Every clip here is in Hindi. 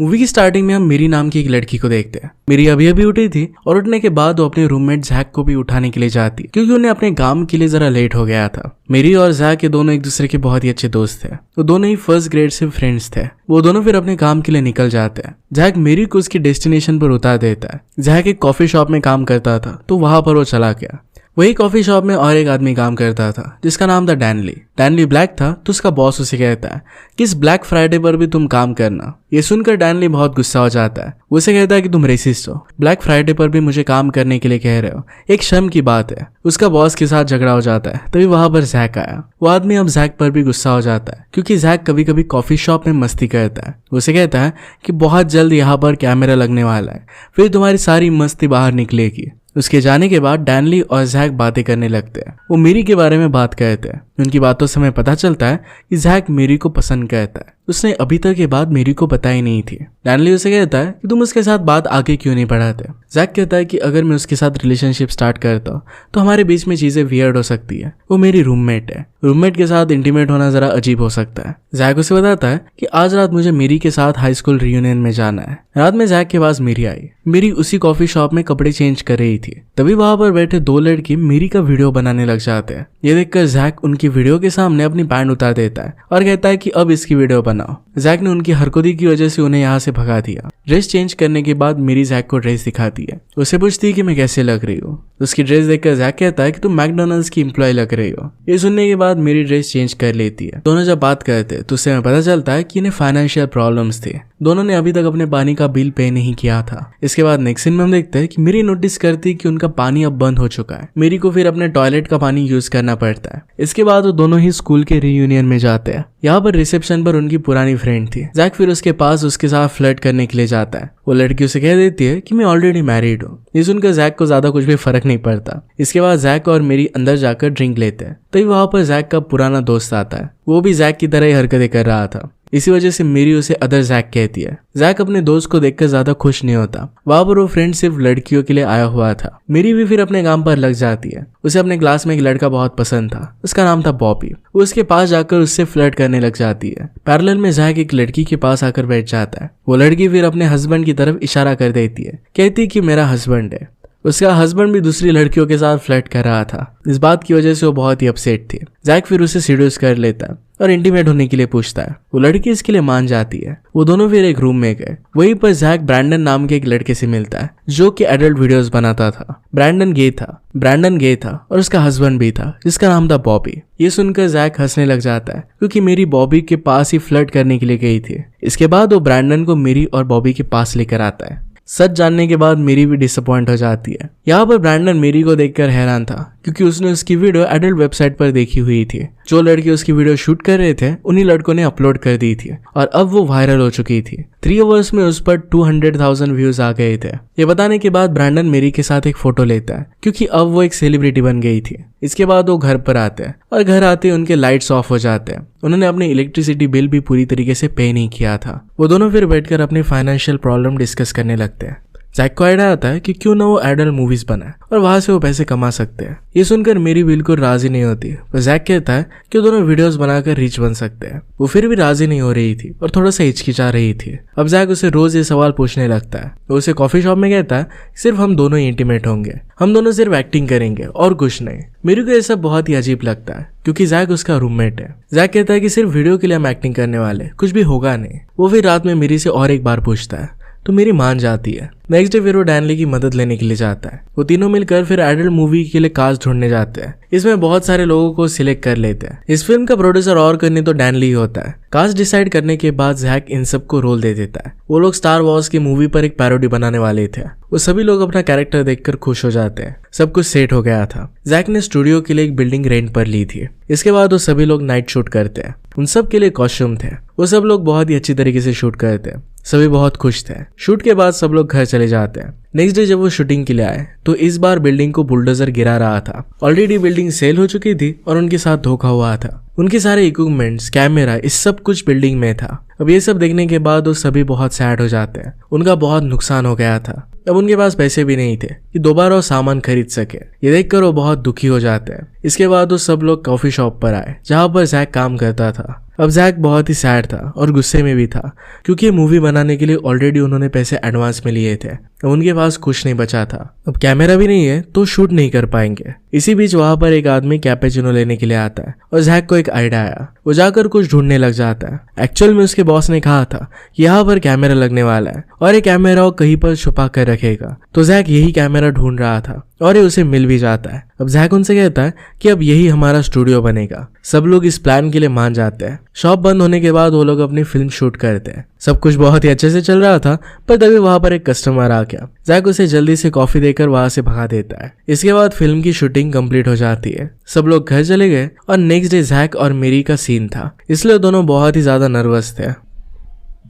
मूवी की स्टार्टिंग में हम मेरी नाम की एक लड़की को देखते हैं। मेरी अभी अभी उठी थी और उठने के बाद वो अपने रूममेट जैक को भी उठाने के लिए जाती है क्योंकि उन्हें अपने काम के लिए जरा लेट हो गया था। मेरी और जैक ये दोनों एक दूसरे के बहुत ही अच्छे दोस्त थे। वो दोनों ही फर्स्ट ग्रेड से फ्रेंड्स थे। वो दोनों फिर अपने काम के लिए निकल जाते हैं। जैक मेरी को उसकी डेस्टिनेशन पर उतार देता है। जैक एक कॉफी शॉप में काम करता था तो वहां पर वो चला गया। वही कॉफी शॉप में और एक आदमी काम करता था जिसका नाम था डैनली। डैनली ब्लैक था तो उसका बॉस उसे कहता है कि इस ब्लैक फ्राइडे पर भी तुम काम करना। ये सुनकर डैनली बहुत गुस्सा हो जाता है। वो उसे कहता है कि तुम रेसिस्ट हो, ब्लैक फ्राइडे पर भी मुझे काम करने के लिए कह रहे हो, एक शर्म की बात है। उसका बॉस के साथ झगड़ा हो जाता है। तभी वहां पर जैक आया। वो आदमी अब जैक पर भी गुस्सा हो जाता है क्योंकि जैक कभी कभी कॉफी शॉप में मस्ती करता है। उसे कहता है कि बहुत जल्द यहाँ पर कैमरा लगने वाला है, फिर तुम्हारी सारी मस्ती बाहर निकलेगी। उसके जाने के बाद डैनली और जैक बातें करने लगते हैं। वो मेरी के बारे में बात करते हैं। उनकी बातों से हमें पता चलता है कि जैक मेरी को पसंद करता है। उसने अभी तक ये बात मेरी को बताई नहीं थी। डैनली उसे कहता है कि तुम उसके साथ बात आगे क्यों नहीं बढ़ाते। जैक कहता है कि अगर मैं उसके साथ रिलेशनशिप स्टार्ट करता हूँ तो हमारे बीच में चीजें वियर्ड हो सकती है। वो मेरी रूममेट है, रूममेट के साथ इंटीमेट होना जरा अजीब हो सकता है। जैक उसे बताता है कि आज रात मुझे मेरी के साथ हाई स्कूल रियूनियन में जाना है। रात में जैक के पास मेरी आई। मेरी उसी कॉफी शॉप में कपड़े चेंज कर रही थी। तभी वहां पर बैठे दो लड़की मेरी का वीडियो बनाने लग जाते हैं। ये देखकर जैक उनकी वीडियो के सामने अपनी पैंट उतार देता है और कहता है कि अब इसकी वीडियो बनाओ। जैक ने उनकी हरकती की वजह से उन्हें यहाँ से भगा दिया। ड्रेस चेंज करने के बाद मेरी जैक को ड्रेस दिखाती है। उसे पूछती है कि मैं कैसे लग रही हूँ। उसकी ड्रेस देखकर जैक कहता है कि तुम मैकडोनल्ड्स की एम्प्लॉय लग रही हो। ये सुनने के बाद मेरी ड्रेस चेंज कर लेती है। दोनों जब बात करते हैं तो उससे हमें पता चलता है कि इन्हें फाइनेंशियल प्रॉब्लम्स थे। दोनों ने अभी तक अपने पानी का बिल पे नहीं किया था। इसके बाद नेक्स्ट सीन में हम देखते हैं कि मेरी नोटिस करती है कि उनका पानी अब बंद हो चुका है। मेरी को फिर अपने टॉयलेट का पानी यूज करना पड़ता है। इसके बाद वो दोनों ही स्कूल के रियूनियन में जाते हैं। यहाँ पर रिसेप्शन पर उनकी पुरानी फ्रेंड थी। जैक फिर उसके पास उसके साथ फ्लर्ट करने के लिए जाता है। वो लड़की उसे कह देती है कि मैं ऑलरेडी मैरिड हूँ। ये सुनकर जैक को ज्यादा कुछ भी फर्क नहीं पड़ता। इसके बाद जैक और मेरी अंदर जाकर ड्रिंक लेते हैं। तभी वहां पर जैक का पुराना दोस्त आता है। वो भी जैक की तरह ही हरकतें कर रहा था। इसी वजह से मेरी उसे अदर जैक कहती है। जैक अपने दोस्त को देखकर ज्यादा खुश नहीं होता। वहां पर वो फ्रेंड सिर्फ लड़कियों के लिए आया हुआ था। मेरी भी फिर अपने काम पर लग जाती है। उसे अपने क्लास में एक लड़का बहुत पसंद था। उसका नाम था बॉबी। वो उसके पास जाकर उससे फ्लर्ट करने लग जाती है। पैरेलल में जैक एक लड़की के पास आकर बैठ जाता है। वो लड़की फिर अपने हस्बैंड की तरफ इशारा कर देती है, कहती है कि मेरा हस्बैंड है। उसका हस्बैंड भी दूसरी लड़कियों के साथ फ्लर्ट कर रहा था। इस बात की वजह से वो बहुत ही अपसेट थी। जैक फिर उसे सीड्यूस कर लेता है और इंटीमेट होने के लिए पूछता है। वो लड़की इसके लिए मान जाती है। वो दोनों फिर एक रूम में गए। वहीं पर जैक ब्रैंडन नाम के एक लड़के से मिलता है जो कि एडल्ट वीडियोस बनाता था। ब्रैंडन गे था और उसका हस्बैंड भी था जिसका नाम था बॉबी। ये सुनकर जैक हंसने लग जाता है क्योंकि मेरी बॉबी के पास ही फ्लर्ट करने के लिए गई थी। इसके बाद वो ब्रैंडन को मेरी और बॉबी के पास लेकर आता है। सच जानने के बाद मेरी भी डिसअपॉइंट हो जाती है। यहाँ पर ब्रैंडन मेरी को देखकर हैरान था क्योंकि उसने उसकी वीडियो एडल्ट वेबसाइट पर देखी हुई थी। जो लड़के उसकी वीडियो शूट कर रहे थे उन्हीं लड़कों ने अपलोड कर दी थी और अब वो वायरल हो चुकी थी। 3 आवर्स में उस पर 200,000 व्यूज आ गए थे। ये बताने के बाद ब्रैंडन मेरी के साथ एक फोटो लेता है क्योंकि अब वो एक सेलिब्रिटी बन गई थी। इसके बाद वो घर पर आते हैं और घर आते उनके लाइट्स ऑफ हो जाते हैं। उन्होंने अपने इलेक्ट्रिसिटी बिल भी पूरी तरीके से पे नहीं किया था। वो दोनों फिर बैठकर अपनी फाइनेंशियल प्रॉब्लम डिस्कस करने लगते हैं। जैक को आइडिया आता है कि क्यों ना वो एडल्ट मूवीज बनाए और वहां से वो पैसे कमा सकते हैं। ये सुनकर मेरी बिल्कुल राजी नहीं होती। पर जैक कहता है कि वो दोनों वीडियोस बनाकर रिच बन सकते हैं। वो फिर भी राजी नहीं हो रही थी और थोड़ा सा हिचकिचा रही थी। अब जैक उसे रोज ये सवाल पूछने लगता है। वो उसे कॉफी शॉप में कहता है सिर्फ हम दोनों ही इंटीमेट होंगे, हम दोनों सिर्फ एक्टिंग करेंगे और कुछ नहीं। मेरे को ये सब बहुत ही अजीब लगता है क्योंकि जैक उसका रूममेट है। जैक कहता है कि सिर्फ वीडियो के लिए हम एक्टिंग करने वाले, कुछ भी होगा नहीं। वो फिर रात में मेरी से और एक बार पूछता है तो मेरी मान जाती है। नेक्स्ट डे फिर वो डैनली की मदद लेने के लिए जाता है। वो तीनों मिलकर फिर एडल्ट मूवी के लिए कास्ट ढूंढने जाते हैं। इसमें बहुत सारे लोगों को सिलेक्ट कर लेते हैं। इस फिल्म का प्रोड्यूसर और करने तो डैनली ही होता है। कास्ट डिसाइड करने के बाद जैक इन सबको रोल दे देता है। वो लोग स्टार वॉर्स की मूवी पर एक पैरोडी बनाने वाले थे। वो सभी लोग अपना कैरेक्टर देखकर खुश हो जाते हैं। सब कुछ सेट हो गया था। जैक ने स्टूडियो के लिए एक बिल्डिंग रेंट पर ली थी। इसके बाद वो सभी लोग नाइट शूट करते हैं। उन सब के लिए कॉस्ट्यूम थे। वो सब लोग बहुत ही अच्छी तरीके से शूट करते हैं। सभी बहुत खुश थे। शूट के बाद सब लोग घर चले जाते हैं। नेक्स्ट डे जब वो शूटिंग के लिए आए तो इस बार बिल्डिंग को बुलडोजर गिरा रहा था। ऑलरेडी बिल्डिंग सेल हो चुकी थी और उनके साथ धोखा हुआ था। उनके सारे इक्विपमेंट्स, कैमरा, इस सब कुछ बिल्डिंग में था। अब ये सब देखने के बाद वो सभी बहुत सैड हो जाते हैं। उनका बहुत नुकसान हो गया था। अब उनके पास पैसे भी नहीं थे कि दोबारा वो सामान खरीद सके। ये देखकर वो बहुत दुखी हो जाते हैं। इसके बाद वो सब लोग कॉफी शॉप पर आए जहाँ पर जैक काम करता था। अब जैक बहुत ही सैड था और गुस्से में भी था, क्योंकि ये मूवी बनाने के लिए ऑलरेडी उन्होंने पैसे एडवांस में लिए थे। अब उनके पास कुछ नहीं बचा था, अब कैमरा भी नहीं है तो शूट नहीं कर पाएंगे। इसी बीच वहां पर एक आदमी कैपेचिनो लेने के लिए आता है और जैक को एक आइडिया आया। वो जाकर कुछ ढूंढने लग जाता है। एक्चुअल में उसके बॉस ने कहा था कि यहाँ पर कैमरा लगने वाला है और ये कैमरा वो कहीं पर छुपा कर रखेगा, तो जैक यही कैमरा ढूंढ रहा था और ये उसे मिल भी जाता है। अब जैक उनसे कहता है कि अब यही हमारा स्टूडियो बनेगा। सब लोग इस प्लान के लिए मान जाते हैं। शॉप बंद होने के बाद वो लोग अपनी फिल्म शूट करते हैं। सब कुछ बहुत ही अच्छे से चल रहा था, पर तभी वहां पर एक कस्टमर आ गया। जैक उसे जल्दी से कॉफी देकर वहां से भगा देता है। इसके बाद फिल्म की शूटिंग कंप्लीट हो जाती है। सब लोग घर चले गए और नेक्स्ट डे जैक और मेरी का सीन था, इसलिए दोनों बहुत ही ज्यादा नर्वस थे।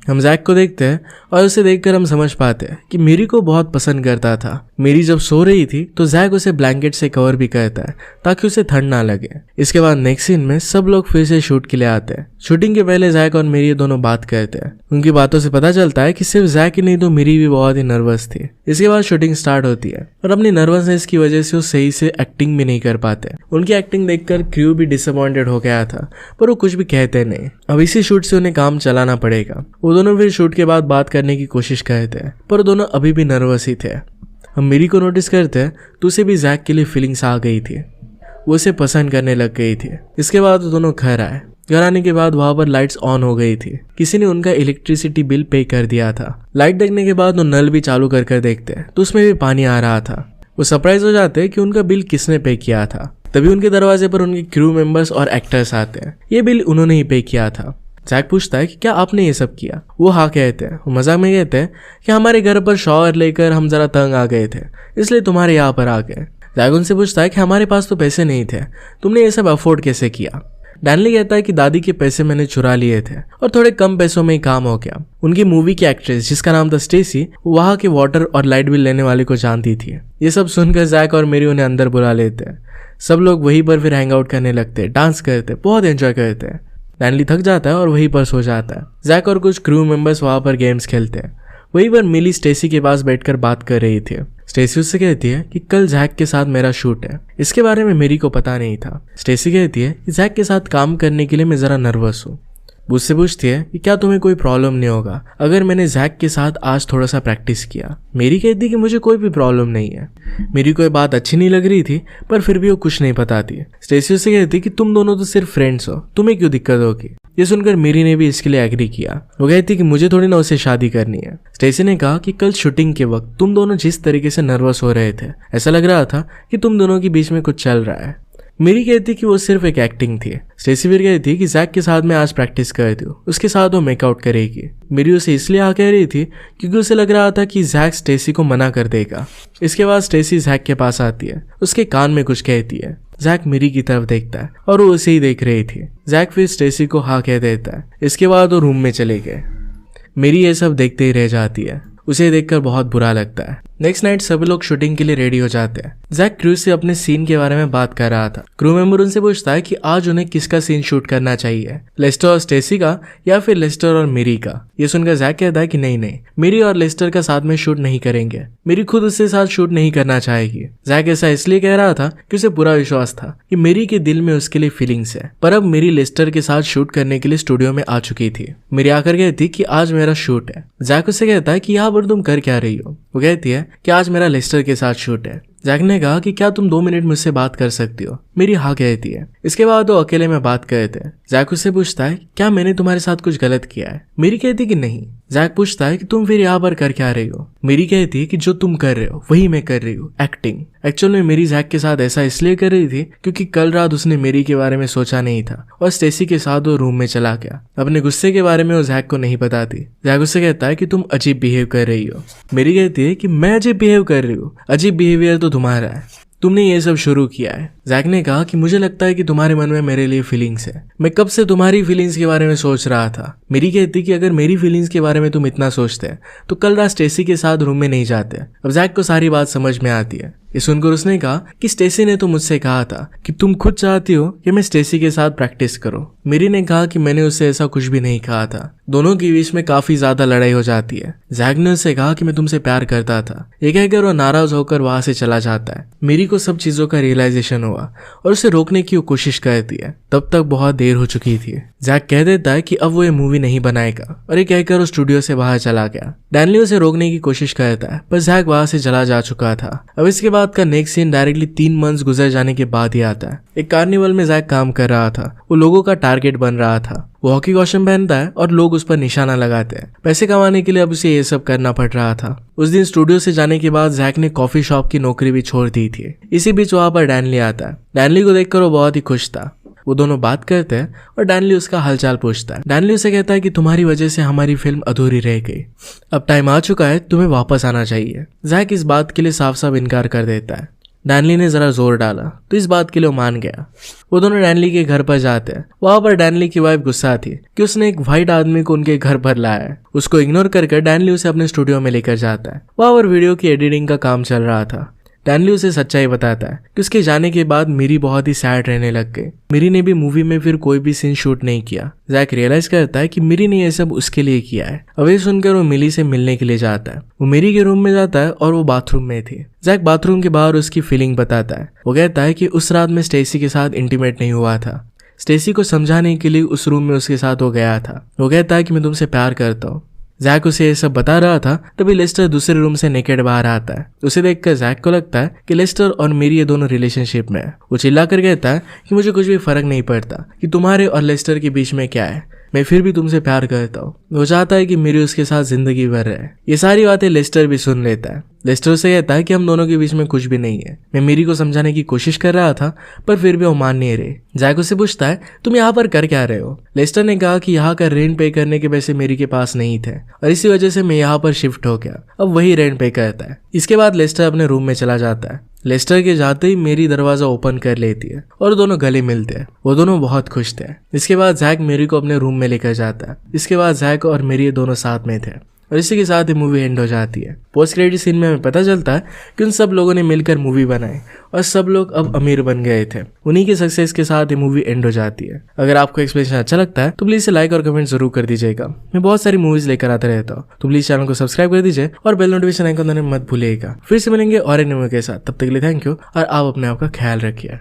हम जैक को देखते हैं और उसे देखकर हम समझ पाते हैं कि मेरी को बहुत पसंद करता था। मेरी जब सो रही थी तो जैक उसे ब्लैंकेट से कवर भी करता है ताकि उसे ठंड ना लगे। इसके बाद नेक्स्ट सीन में सब लोग फिर से शूट के लिए आते हैं। शूटिंग के पहले जैक और मेरी दोनों बात करते हैं। उनकी बातों से पता चलता है कि सिर्फ जैक ही नहीं तो मेरी भी बहुत ही नर्वस थी। इसके बाद शूटिंग स्टार्ट होती है और अपनी नर्वसनेस की वजह से वो सही से एक्टिंग भी नहीं कर पाते। उनकी एक्टिंग देखकर क्रू भी डिसअपॉइंटेड हो गया था, पर वो कुछ भी कहते नहीं। अब इसी शूट से उन्हें काम चलाना पड़ेगा। वो दोनों फिर शूट के बाद बात करने की कोशिश करते हैं, पर दोनों अभी भी नर्वस ही थे। हम मेरी को नोटिस करते हैं तो उसे भी जैक के लिए फीलिंग्स आ गई थी। वो उसे पसंद करने लग गई थी। इसके बाद वो दोनों घर आए। घर आने के बाद वहां पर लाइट्स ऑन हो गई थी। किसी ने उनका इलेक्ट्रिसिटी बिल पे कर दिया था। लाइट देखने के बाद वो नल भी चालू कर देखते हैं तो उसमें भी पानी आ रहा था। वो सरप्राइज हो जाते हैं कि उनका बिल किसने पे किया था। तभी उनके दरवाजे पर उनके क्रू मेंबर्स और एक्टर्स आते हैं। ये बिल उन्होंने ही पे किया था। जैक पूछता है कि क्या आपने ये सब किया? वो हाँ कहते हैं। वो मजाक में कहते हैं कि हमारे घर पर शॉवर लेकर हम जरा तंग आ गए थे, इसलिए तुम्हारे यहाँ पर आ गए। जैक उनसे पूछता है कि हमारे पास तो पैसे नहीं थे, तुमने ये सब अफोर्ड कैसे किया? डैनली कहता है कि दादी के पैसे मैंने चुरा लिए थे और थोड़े कम पैसों में ही काम हो गया। उनकी मूवी की एक्ट्रेस जिसका नाम था स्टेसी, वहां के वाटर और लाइट बिल लेने वाले को जानती थी। ये सब सुनकर जैक और मेरी उन्हें अंदर बुला लेते हैं। सब लोग वहीं पर फिर हैंग आउट करने लगते हैं, डांस करते, बहुत एंजॉय करते हैं। डैनली थक जाता है और वहीं पर सो जाता है। जैक और कुछ क्रू मेंबर्स वहां पर गेम्स खेलते हैं। वहीं पर मिली स्टेसी के पास बैठकर बात कर रही थी। स्टेसी उससे कहती है कि कल जैक के साथ मेरा शूट है। इसके बारे में मेरी को पता नहीं था। स्टेसी कहती है कि जैक के साथ काम करने के लिए मैं जरा नर्वस हूँ। मुझसे पूछती है कि क्या तुम्हें कोई प्रॉब्लम नहीं होगा अगर मैंने जैक के साथ आज थोड़ा सा प्रैक्टिस किया। मेरी कहती कि मुझे कोई भी प्रॉब्लम नहीं है। मेरी कोई बात अच्छी नहीं लग रही थी, पर फिर भी वो कुछ नहीं बताती। स्टेसी उससे कहती कि तुम दोनों तो सिर्फ फ्रेंड्स हो, तुम्हें क्यों दिक्कत होगी? ये सुनकर मेरी ने भी इसके लिए एग्री किया। वो कहती कि मुझे थोड़ी ना उससे शादी करनी है। स्टेसी ने कहा कि कल शूटिंग के वक्त तुम दोनों जिस तरीके से नर्वस हो रहे थे, ऐसा लग रहा था कि तुम दोनों के बीच में कुछ चल रहा है। मेरी कहती कि वो सिर्फ एक एक्टिंग थी। स्टेसी फिर कहती कि जैक के साथ मैं आज प्रैक्टिस करती हूँ, उसके साथ वो मेकआउट करेगी। मेरी उसे इसलिए हाँ कह रही थी क्योंकि उसे लग रहा था कि जैक स्टेसी को मना कर देगा। इसके बाद स्टेसी जैक के पास आती है, उसके कान में कुछ कहती है। जैक मेरी की तरफ देखता है और वो उसे ही देख रही थी। जैक फिर स्टेसी को हाँ कह देता है। इसके बाद वो रूम में चले गए। मेरी ये सब देखते ही रह जाती है। उसे देखकर बहुत बुरा लगता है। नेक्स्ट नाइट सभी लोग शूटिंग के लिए रेडी हो जाते हैं। जैक क्रू से अपने सीन के बारे में बात कर रहा था। क्रू मेंबर उनसे पूछता है कि आज उन्हें किसका सीन शूट करना चाहिए, लेस्टर और स्टेसी का या फिर लेस्टर और मेरी का। ये सुनकर जैक कहता है कि नहीं, मेरी और लेस्टर का साथ में शूट नहीं करेंगे। मेरी खुद उससे साथ शूट नहीं करना चाहेगी। जैक ऐसा इसलिए कह रहा था कि उसे पूरा विश्वास था कि मेरी के दिल में उसके लिए फीलिंग्स है, पर अब मेरी लेस्टर के साथ शूट करने के लिए स्टूडियो में आ चुकी थी। मेरी आकर कहती कि आज मेरा शूट है। जैक उससे कहता है कि यहाँ पर तुम कर क्या रही हो? वो कहती है कि आज मेरा लेस्टर के साथ शूट है। जैक ने कहा कि क्या तुम 2 मिनट मुझसे बात कर सकती हो? मेरी हाँ कहती है। इसके बाद वो अकेले में बात करते हैं। जैक उससे पूछता है क्या मैंने तुम्हारे साथ कुछ गलत किया है? मेरी कहती कि नहीं। जैक पूछता है कि तुम फिर यहाँ पर कर क्या रही हो? मेरी कहती है कि जो तुम कर रहे हो वही मैं कर रही हूँ, एक्टिंग। एक्चुअल में मेरी जैक के साथ ऐसा इसलिए कर रही थी क्योंकि कल रात उसने मेरी के बारे में सोचा नहीं था और स्टेसी के साथ वो रूम में चला गया। अपने गुस्से के बारे में वो जैक को नहीं बताती। जैक उससे कहता है कि तुम अजीब बिहेव कर रही हो। मेरी कहती है कि मैं अजीब बिहेव कर रही हूँ? अजीब बिहेवियर तो तुम्हारा है, तुमने ये सब शुरू किया है। जैक ने कहा कि मुझे लगता है कि तुम्हारे मन में मेरे लिए फीलिंग्स है। मैं कब से तुम्हारी फीलिंग्स के बारे में सोच रहा था। मेरी कहती कि अगर मेरी फीलिंग्स के बारे में तुम इतना सोचते हैं तो कल रात स्टेसी के साथ रूम में नहीं जाते। अब जैक को सारी बात समझ में आती है। ये सुनकर उसने कहा कि स्टेसी ने तो मुझसे कहा था कि तुम खुद चाहती हो कि मैं स्टेसी के साथ प्रैक्टिस करूं। मेरी ने कहा कि मैंने उससे ऐसा कुछ भी नहीं कहा था। दोनों के बीच में काफी ज्यादा लड़ाई हो जाती है। जैक ने उससे कहा कि मैं तुमसे प्यार करता था। ये कहकर वो नाराज होकर वहां से चला जाता है। मेरी को सब चीजों का रियलाइजेशन हुआ और उसे रोकने की वो कोशिश करती है। तब तक बहुत देर हो चुकी थी। जैक कह देता है कि अब वो ये मूवी नहीं बनाएगा और ये कहकर वो स्टूडियो से बाहर चला गया। डैनली उसे रोकने की कोशिश करता है पर जैक वहां से चला जा चुका था। अब इसके बाद का नेक्स्ट सीन डायरेक्टली 3 मंथ्स गुजर जाने के बाद ही आता है। एक कार्निवल में जैक काम कर रहा था। वो लोगों का टारगेट बन रहा था। वो हॉकी कॉस्ट्यूम पहनता है और लोग उस पर निशाना लगाते हैं। पैसे कमाने के लिए अब उसे ये सब करना पड़ रहा था। उस दिन स्टूडियो से जाने के बाद जैक ने कॉफी शॉप की नौकरी भी छोड़ दी थी। इसी बीच वहां पर डैनली आता है। डैनली को देखकर वो बहुत ही खुश था। वो दोनों बात करते हैं और डैनली उसका हालचाल पूछता है। डैनली उसे कहता है कि तुम्हारी वजह से हमारी फिल्म अधूरी रह गई। अब टाइम आ चुका है, तुम्हें वापस आना चाहिए। जैक इस बात के लिए साफ साफ इनकार कर देता है। डैनली ने जरा जोर डाला तो इस बात के लिए वो मान गया। वो दोनों डैनली के घर पर जाते हैं। वहां पर डैनली की वाइफ गुस्सा थी कि उसने एक व्हाइट आदमी को उनके घर पर लाया है। उसको इग्नोर करके डैनली उसे अपने स्टूडियो में लेकर जाता है। वहां पर वीडियो की एडिटिंग का काम चल रहा था। डैनली उसे सच्चाई बताता है कि उसके जाने के बाद मिरी बहुत ही सैड रहने लग गई। मिरी ने भी मूवी में फिर कोई भी सीन शूट नहीं किया। जैक रियलाइज करता है कि मिरी ने ये सब उसके लिए किया है। अब ये सुनकर वो मिली से मिलने के लिए जाता है। वो मिरी के रूम में जाता है और वो बाथरूम में थी। जैक बाथरूम के बाहर उसकी फीलिंग बताता है। वो कहता है कि उस रात में स्टेसी के साथ इंटीमेट नहीं हुआ था। स्टेसी को समझाने के लिए उस रूम में उसके साथ वो गया था। वो कहता है कि मैं तुमसे प्यार करता हूँ। जैक उसे ये सब बता रहा था तभी लेस्टर दूसरे रूम से नेकेड बाहर आता है। उसे देखकर जैक को लगता है कि लेस्टर और मेरी ये दोनों रिलेशनशिप में है। वो चिल्लाकर कहता है कि मुझे कुछ भी फर्क नहीं पड़ता कि तुम्हारे और लेस्टर के बीच में क्या है, मैं फिर भी तुमसे प्यार करता हूँ। वो चाहता है कि मेरी उसके साथ जिंदगी भर रहे। ये सारी बातें लेस्टर भी सुन लेता है। लेस्टर से कहता है कि हम दोनों के बीच में कुछ भी नहीं है। मैं मेरी को समझाने की कोशिश कर रहा था पर फिर भी वो मान नहीं रहे। जैक उससे पूछता है तुम यहाँ पर कर क्या रहे हो। लेस्टर ने कहा कि यहाँ का रेंट पे करने के पैसे मेरी के पास नहीं थे और इसी वजह से मैं यहाँ पर शिफ्ट हो गया। अब वही रेंट पे करता है। इसके बाद लेस्टर अपने रूम में चला जाता है। लेस्टर के जाते ही मेरी दरवाजा ओपन कर लेती है और दोनों गले मिलते हैं। वो दोनों बहुत खुश थे। इसके बाद जैक मेरी को अपने रूम में लेकर जाता है। इसके बाद जैक और मेरी ये दोनों साथ में थे और इसी के साथ ही मूवी एंड हो जाती है। पोस्ट क्रेडिट सीन में हमें पता चलता है कि उन सब लोगों ने मिलकर मूवी बनाई और सब लोग अब अमीर बन गए थे। उन्हीं के सक्सेस के साथ ये मूवी एंड हो जाती है। अगर आपको एक्सप्लेनेशन अच्छा लगता है तो प्लीज इसे लाइक और कमेंट जरूर कर दीजिएगा। मैं बहुत सारी मूवीज लेकर आता रहता हूँ, तो प्लीज चैनल को सब्सक्राइब कर दीजिए और बेल नोटिफिकेशन आइकन दबाना मत भूलिएगा। फिर से मिलेंगे और एक न्यू के साथ। तब तक के लिए थैंक यू और आप अपने आप का ख्याल रखिए।